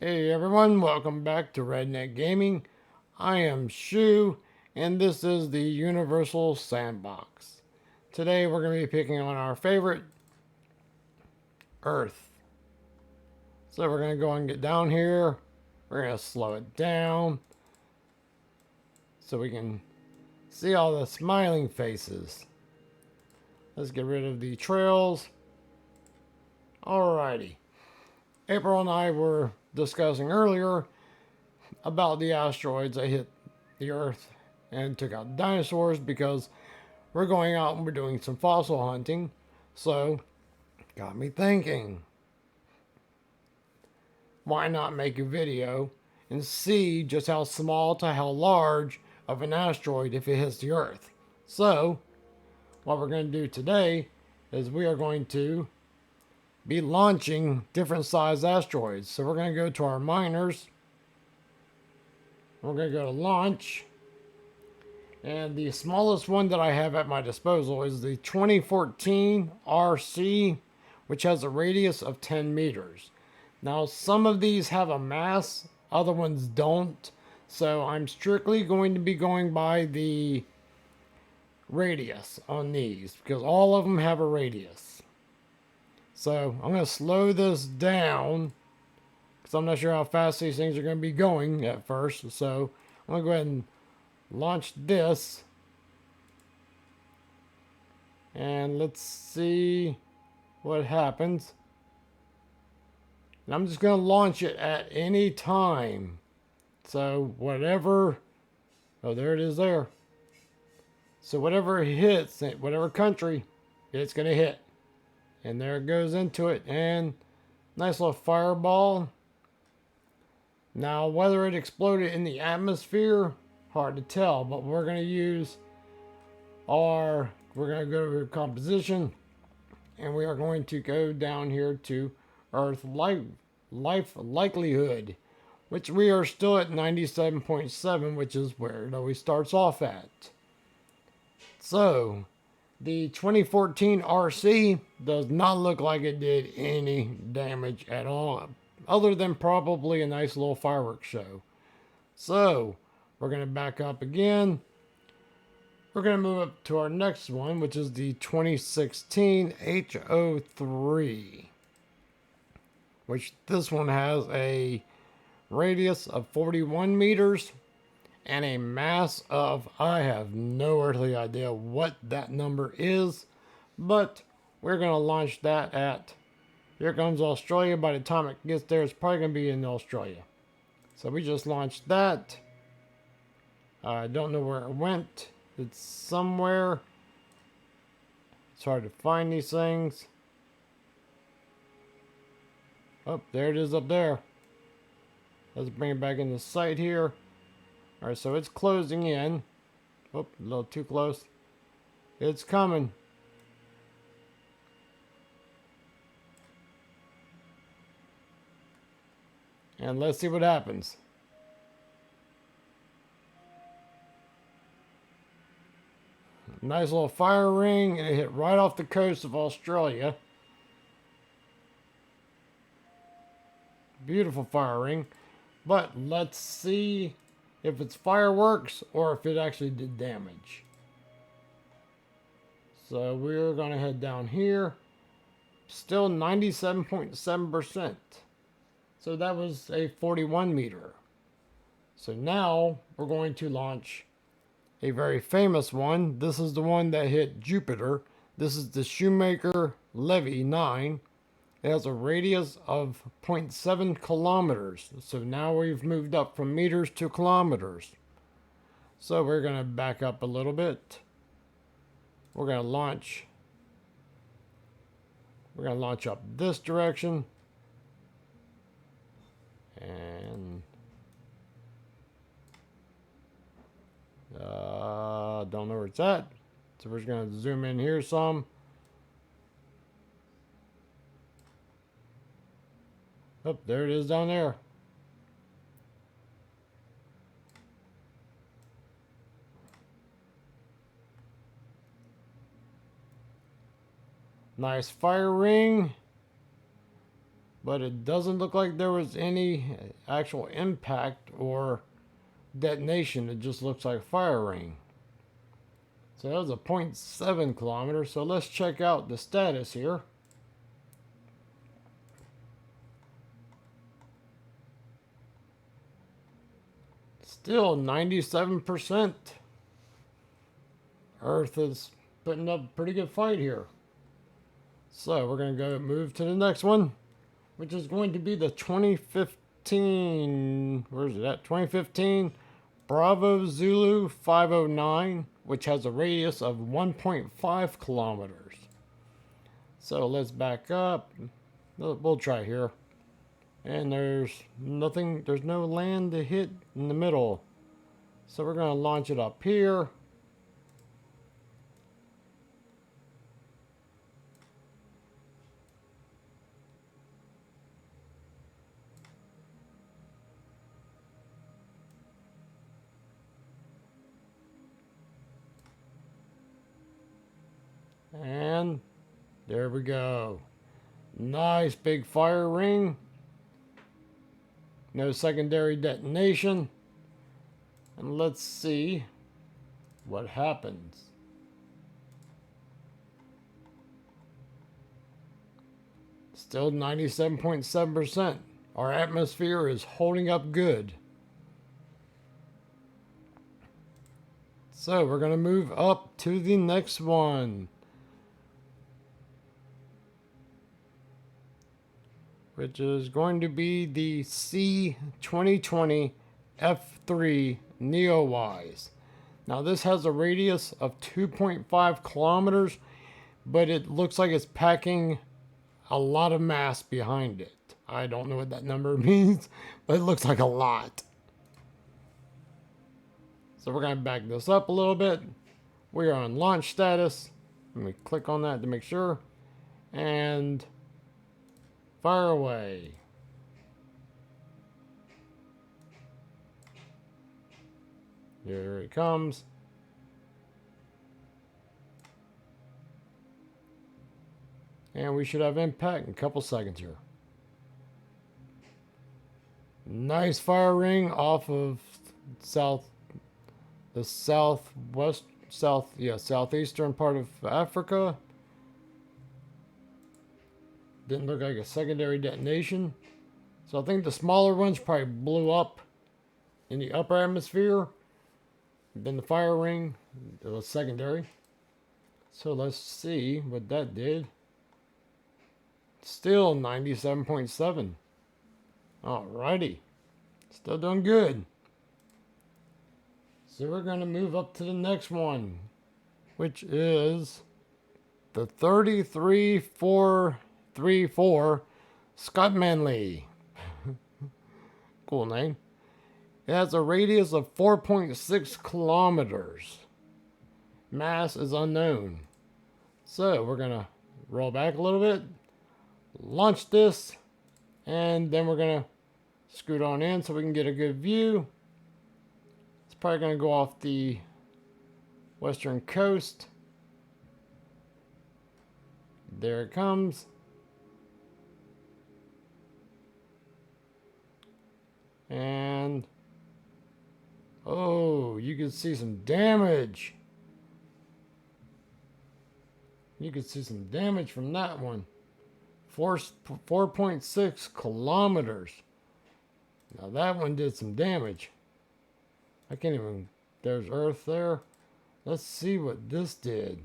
Hey everyone, welcome back to Redneck Gaming. I am Shu, and this is the Universal Sandbox. Today we're going to be picking on our favorite, Earth. So we're going to go and get down here. We're going to slow it down so we can see all the smiling faces. Let's get rid of the trails. Alrighty. April and I were discussing earlier about the asteroids that hit the Earth and took out dinosaurs because we're going out and we're doing some fossil hunting. So, got me thinking, why not make a video and see just how small to how large of an asteroid if it hits the Earth? So, what we're going to do today is we are going to be launching different size asteroids. So, we're going to go to our miners. We're going to go to launch. And the smallest one that I have at my disposal is the 2014 RC, which has a radius of 10 meters. Now, some of these have a mass, other ones don't. So I'm strictly going to be going by the radius on these because all of them have a radius. So I'm going to slow this down because I'm not sure how fast these things are going to be going at first. So I'm going to go ahead and launch this. And let's see what happens. And I'm just going to launch it at any time. So whatever, oh, there it is there. So whatever hits, whatever country, it's going to hit. And there it goes into it. And nice little fireball. Now, whether it exploded in the atmosphere, hard to tell. But we're going to use we're going to go to composition. And we are going to go down here to Earth life likelihood, which we are still at 97.7, which is where it always starts off at. So, the 2014 RC does not look like it did any damage at all, other than probably a nice little fireworks show. So, we're going to back up again. We're going to move up to our next one, which is the 2016 HO3, which this one has a radius of 41 meters and a mass of, I have no earthly idea what that number is, but we're going to launch that at, here comes Australia. By the time it gets there, it's probably going to be in Australia. So we just launched that. I don't know where it went. It's somewhere. It's hard to find these things. Oh, there it is up there. Let's bring it back into sight here. Alright, so it's closing in. Oh, a little too close. It's coming. And let's see what happens. Nice little fire ring, and it hit right off the coast of Australia. Beautiful fire ring. But let's see if it's fireworks or if it actually did damage. So we're going to head down here. Still 97.7%. So that was a 41 meter. So now we're going to launch a very famous one. This is the one that hit Jupiter. This is the Shoemaker Levy 9. It has a radius of 0.7 kilometers. So now we've moved up from meters to kilometers. So we're going to back up a little bit. We're going to launch. We're going to launch up this direction. And don't know where it's at. So we're just going to zoom in here some. Oh, there it is down there. Nice fire ring. but it doesn't look like there was any actual impact or detonation. It just looks like a fire ring. So that was a 0.7 kilometer. So let's check out the status here. Still 97%. Earth is putting up a pretty good fight here. So we're going to go move to the next one, which is going to be the 2015, where is it at? 2015 Bravo Zulu 509, which has a radius of 1.5 kilometers. So let's back up. We'll try here. And there's nothing, there's no land to hit in the middle. So we're going to launch it up here. And there we go. Nice big fire ring. No secondary detonation. And let's see what happens. Still 97.7%. Our atmosphere is holding up good. So we're going to move up to the next one, which is going to be the C2020 F3 Neowise. Now this has a radius of 2.5 kilometers, but it looks like it's packing a lot of mass behind it. I don't know what that number means, but it looks like a lot. So we're going to back this up a little bit. We are on launch status. Let me click on that to make sure. And fire away. Here it comes. And we should have impact in a couple seconds here. Nice fire ring off of southeastern part of Africa. Didn't look like a secondary detonation. So I think the smaller ones probably blew up in the upper atmosphere. Then the fire ring, it was secondary. So let's see what that did. Still 97.7. Alrighty. Still doing good. So we're going to move up to the next one, which is the 33434 Scott Manley. Cool name. It has a radius of 4.6 kilometers. Mass is unknown. So we're going to roll back a little bit, launch this, and then we're going to scoot on in so we can get a good view. It's probably going to go off the western coast. There it comes. And oh, you can see some damage. You can see some damage from that one. 4.6 kilometers. Now that one did some damage. I can't even, there's Earth there. Let's see what this did.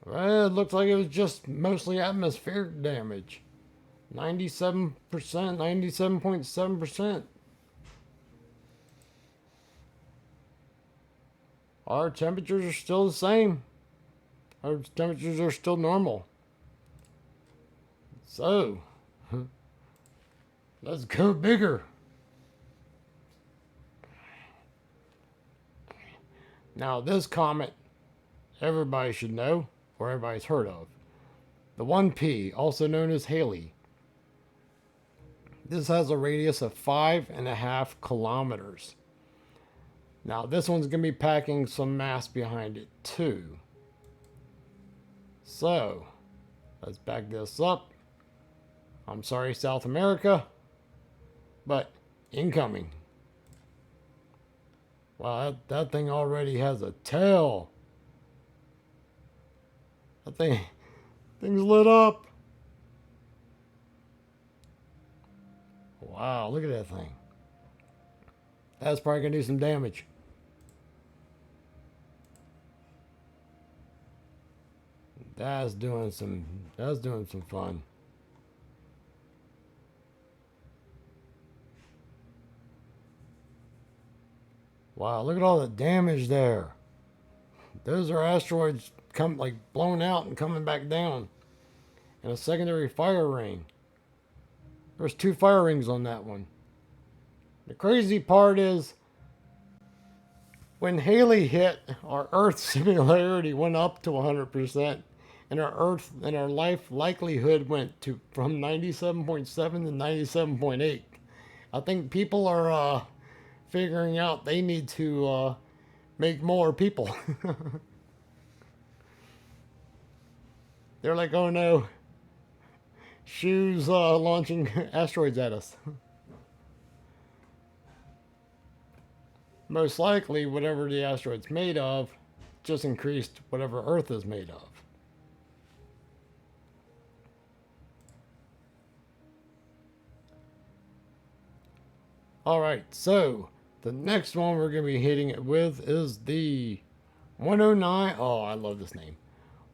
Well, it looks like it was just mostly atmospheric damage. 97%, 97.7%. Our temperatures are still the same. Our temperatures are still normal. So, let's go bigger. Now, this comet, everybody should know, or everybody's heard of. The 1P, also known as Halley. This has a radius of 5.5 kilometers. Now, this one's going to be packing some mass behind it, too. So, let's back this up. I'm sorry, South America, but incoming. Wow, that thing already has a tail. That thing's lit up. Wow, look at that thing. That's probably gonna do some damage. That's doing some fun. Wow, look at all the damage there. Those are asteroids come like blown out and coming back down. And a secondary fire ring. There's 2 fire rings on that one. The crazy part is when Haley hit, our Earth similarity went up to 100%, and our life likelihood went to from 97.7 to 97.8. I think people are figuring out they need to make more people. They're like, oh no, shoes launching asteroids at us. Most likely, whatever the asteroid's made of just increased whatever Earth is made of. Alright, so the next one we're going to be hitting it with is the 109. Oh, I love this name.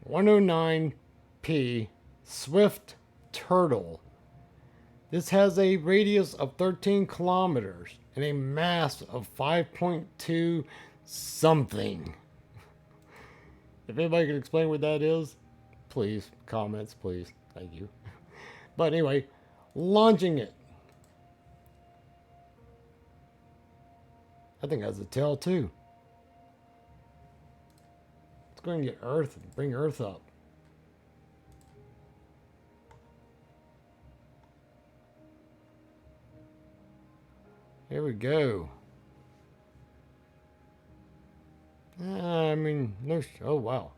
109P Swift Turtle. This has a radius of 13 kilometers and a mass of 5.2 something. If anybody can explain what that is, please, comments, please. Thank you. But anyway, launching it. I think it has a tail too. Let's go and get Earth and bring Earth up. Here we go. I mean, no. Oh wow,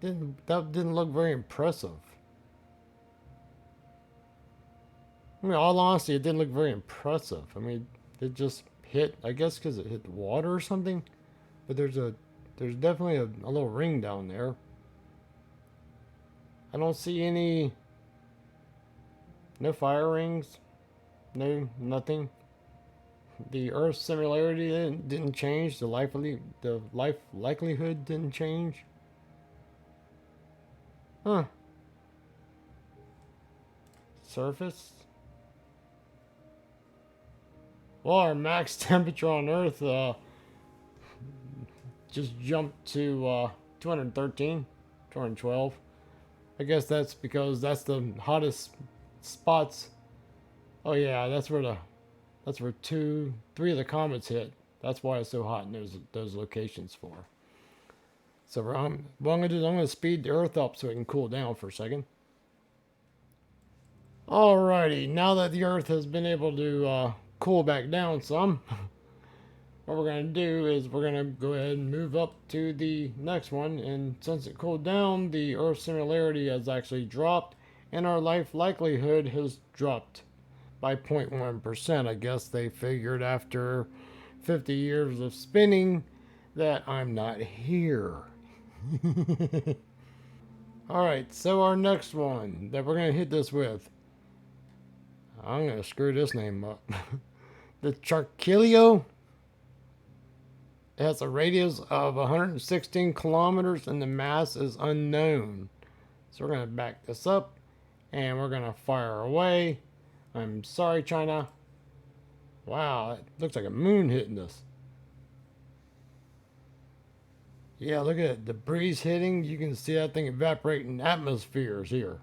that didn't look very impressive. I mean, all honesty, it didn't look very impressive. I mean, it just hit. I guess because it hit the water or something. But there's definitely a little ring down there. I don't see any. No fire rings. No, nothing. The Earth similarity didn't change. The life likelihood didn't change. Huh. Surface. Well, our max temperature on Earth just jumped to 213, 212. I guess that's because that's the hottest spots. Oh yeah, that's where 3 of the comets hit. That's why it's so hot in those locations for. So what I'm gonna do is I'm gonna speed the Earth up so it can cool down for a second. Alrighty, now that the Earth has been able to cool back down some, what we're gonna do is we're gonna go ahead and move up to the next one. And since it cooled down, the Earth similarity has actually dropped, and our life likelihood has dropped by 0.1%. I guess they figured after 50 years of spinning that I'm not here. Alright, so our next one that we're going to hit this with, I'm going to screw this name up. The Charquilio. It has a radius of 116 kilometers and the mass is unknown. So we're going to back this up and we're going to fire away. I'm sorry, China. Wow, it looks like a moon hitting us. Yeah, look at it. The breeze hitting. You can see that thing evaporating atmospheres here.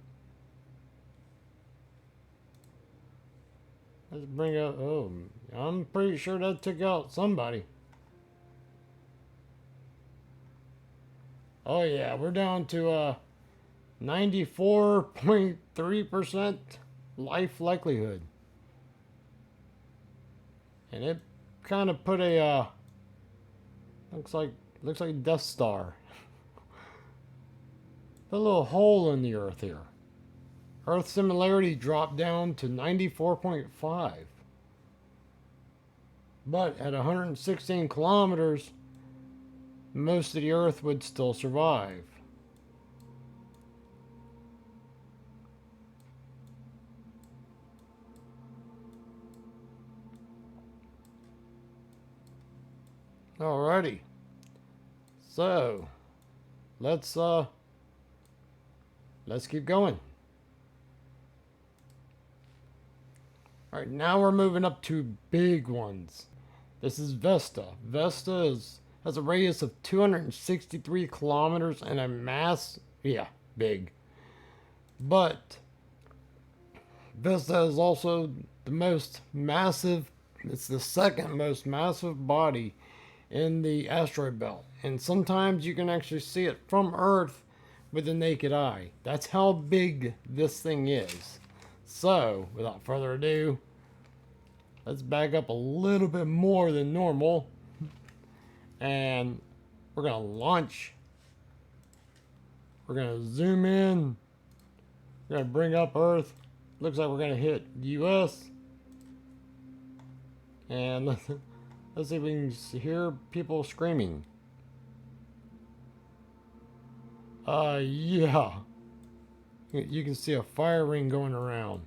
Let's bring up. Oh, I'm pretty sure that took out somebody. Oh, yeah, we're down to 94.3% life likelihood. And it kind of put a looks like Death Star. The little hole in the Earth here. Earth similarity dropped down to 94.5. But at 116 kilometers, most of the Earth would still survive. Alrighty. So, let's keep going. Alright, now we're moving up to big ones. This is Vesta. Has a radius of 263 kilometers and a mass, yeah, big. But Vesta is also the most massive, it's the second most massive body in the asteroid belt. And sometimes you can actually see it from Earth with the naked eye. That's how big this thing is. So, without further ado, let's back up a little bit more than normal. And we're going to launch. We're going to zoom in. We're going to bring up Earth. Looks like we're going to hit US. And let's see if we can hear people screaming. Yeah. You can see a fire ring going around.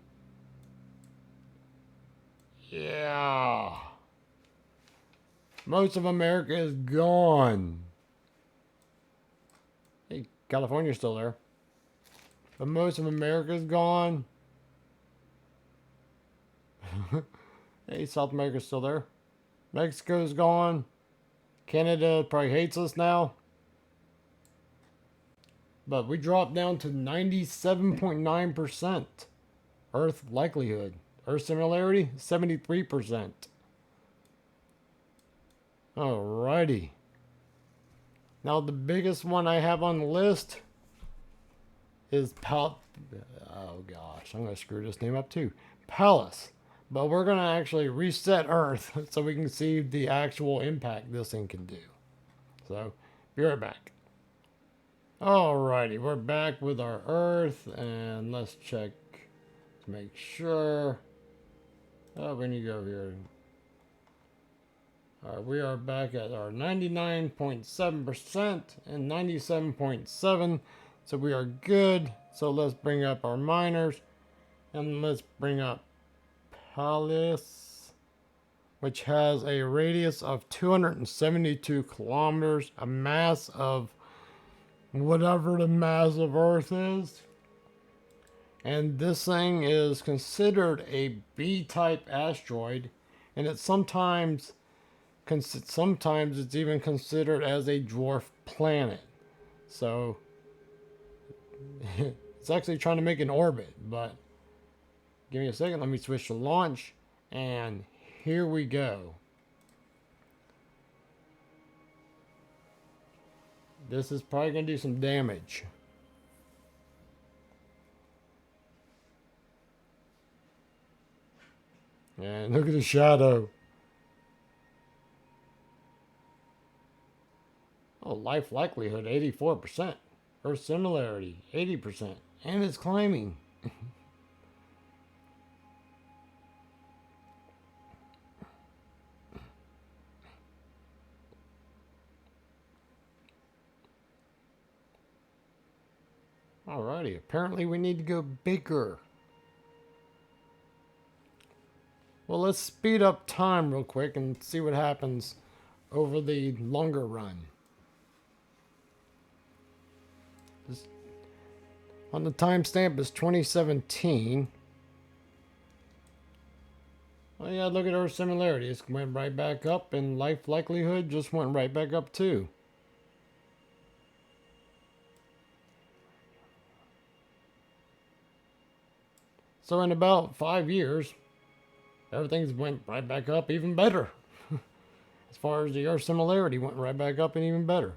Yeah. Most of America is gone. Hey, California's still there. But most of America is gone. Hey, South America's still there. Mexico's gone. Canada probably hates us now. But we dropped down to 97.9% Earth likelihood. Earth similarity, 73%. Alrighty. Now the biggest one I have on the list is oh gosh, I'm going to screw this name up too. Pallas. But we're going to actually reset Earth so we can see the actual impact this thing can do. So, be right back. Alrighty, we're back with our Earth, and let's check to make sure. Oh, we need to go here. Alright, we are back at our 99.7% and 97.7%. So we are good. So let's bring up our miners. And let's bring up Pallas, which has a radius of 272 kilometers, a mass of whatever the mass of Earth is. And this thing is considered a B-type asteroid, and it's sometimes it's even considered as a dwarf planet. So it's actually trying to make an orbit, but give me a second, let me switch to launch, and here we go. This is probably going to do some damage. And look at the shadow. Oh, life likelihood, 84%. Earth similarity, 80%. And it's climbing. Alrighty, apparently we need to go bigger. Well, let's speed up time real quick and see what happens over the longer run. On the timestamp is 2017. Oh yeah, look at our similarity. It went right back up, and life likelihood just went right back up too. So in about 5 years, everything's went right back up even better. As far as the Earth similarity went right back up and even better.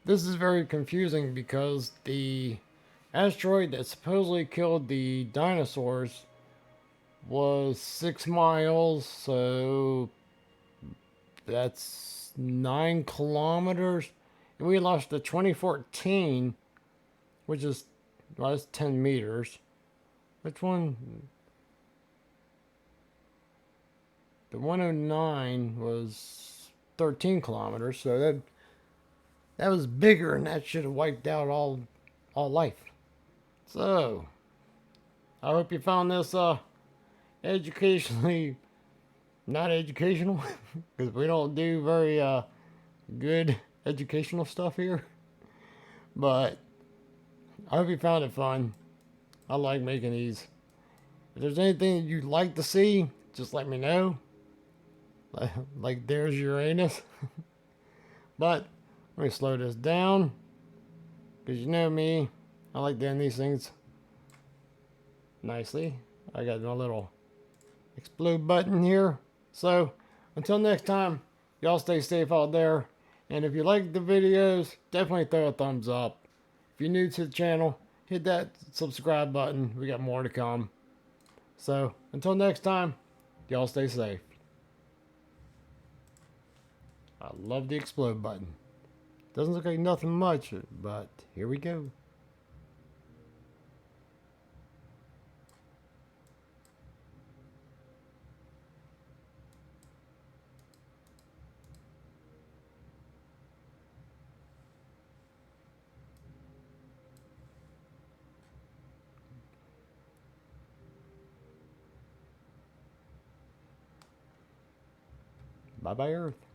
This is very confusing because the asteroid that supposedly killed the dinosaurs was 6 miles, so that's 9 kilometers. And we launched the 2014, which is, well, it's 10 meters. Which one? The 109 was 13 kilometers, so that was bigger, and that should have wiped out all life. So I hope you found this educationally not educational, because we don't do very good educational stuff here. But I hope you found it fun. I like making these. If there's anything you'd like to see, just let me know. Like there's Uranus. But let me slow this down, because you know me, I like doing these things nicely. I got my little explode button here. So until next time, y'all stay safe out there. And if you like the videos, definitely throw a thumbs up. If you're new to the channel, hit that subscribe button. We got more to come. So until next time, y'all stay safe. I love the explode button. Doesn't look like nothing much, but here we go. Bye bye, Earth.